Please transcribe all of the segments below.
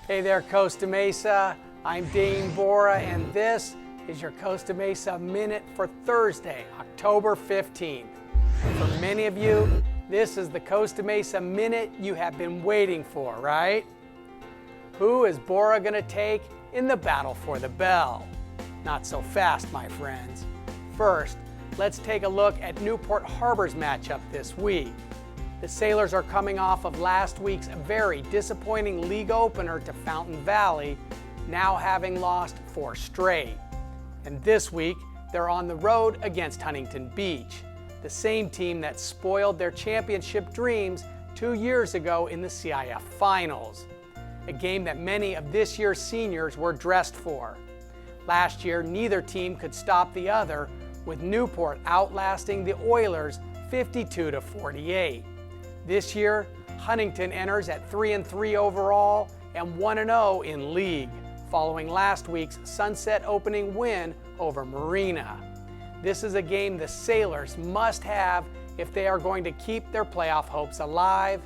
Hey there, Costa Mesa. I'm Dane Bora, and this is your Costa Mesa Minute for Thursday, October 15th. For many of you, this is the Costa Mesa Minute you have been waiting for, right? Who is Bora going to take in the battle for the bell? Not so fast, my friends. First, let's take a look at Newport Harbor's matchup this week. The Sailors are coming off of last week's very disappointing league opener to Fountain Valley, now having lost 4 straight. And this week, they're on the road against Huntington Beach, the same team that spoiled their championship dreams 2 years ago in the CIF Finals, a game that many of this year's seniors were dressed for. Last year, neither team could stop the other, with Newport outlasting the Oilers 52-48. This year, Huntington enters at 3-3 overall and 1-0 in league, following last week's sunset opening win over Marina. This is a game the Sailors must have if they are going to keep their playoff hopes alive,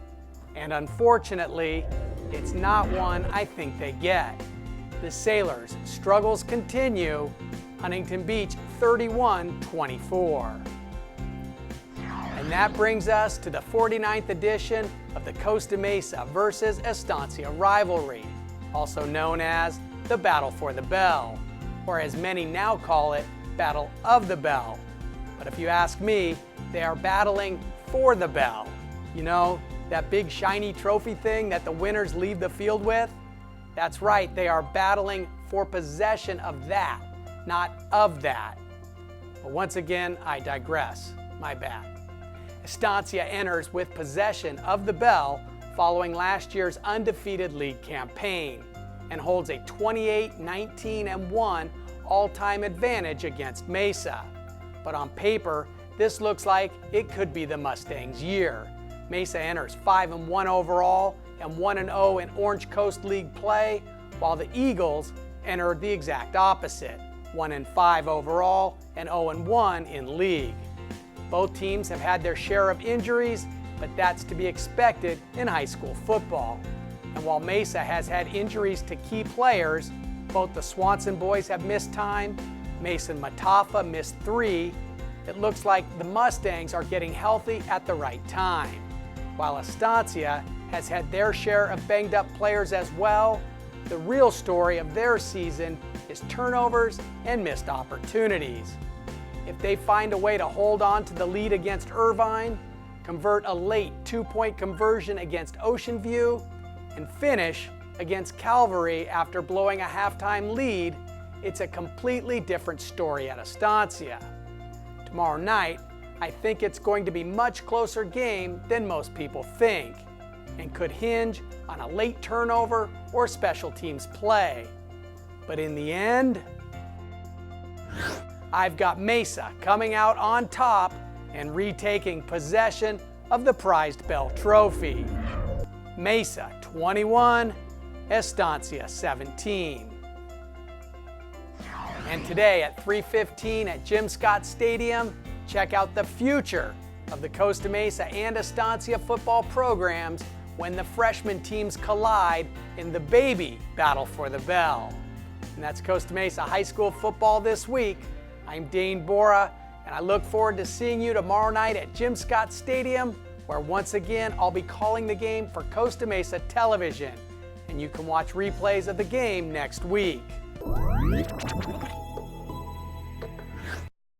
and unfortunately, it's not one I think they get. The Sailors' struggles continue. Huntington Beach 31-24. And that brings us to the 49th edition of the Costa Mesa versus Estancia rivalry, also known as the Battle for the Bell, or as many now call it, Battle of the Bell. But if you ask me, they are battling for the bell. You know, that big shiny trophy thing that the winners leave the field with? That's right, they are battling for possession of that, not of that. But once again, I digress. My bad. Estancia enters with possession of the bell following last year's undefeated league campaign and holds a 28-19-1 all-time advantage against Mesa. But on paper, this looks like it could be the Mustangs' year. Mesa enters 5-1 overall and 1-0 in Orange Coast League play, while the Eagles enter the exact opposite, 1-5 overall and 0-1 in league. Both teams have had their share of injuries, but that's to be expected in high school football. And while Mesa has had injuries to key players, both the Swanson boys have missed time, Mason Matafa missed 3. It looks like the Mustangs are getting healthy at the right time. While Estancia has had their share of banged up players as well, the real story of their season is turnovers and missed opportunities. If they find a way to hold on to the lead against Irvine, convert a late 2-point conversion against Ocean View, and finish against Calvary after blowing a halftime lead, it's a completely different story at Estancia. Tomorrow night, I think it's going to be a much closer game than most people think, and could hinge on a late turnover or special teams play. But in the end, I've got Mesa coming out on top and retaking possession of the prized Bell Trophy. Mesa 21, Estancia 17. And today at 3:15 at Jim Scott Stadium, check out the future of the Costa Mesa and Estancia football programs when the freshman teams collide in the baby battle for the bell. And that's Costa Mesa High School football this week. I'm Dane Bora, and I look forward to seeing you tomorrow night at Jim Scott Stadium, where once again I'll be calling the game for Costa Mesa Television, and you can watch replays of the game next week.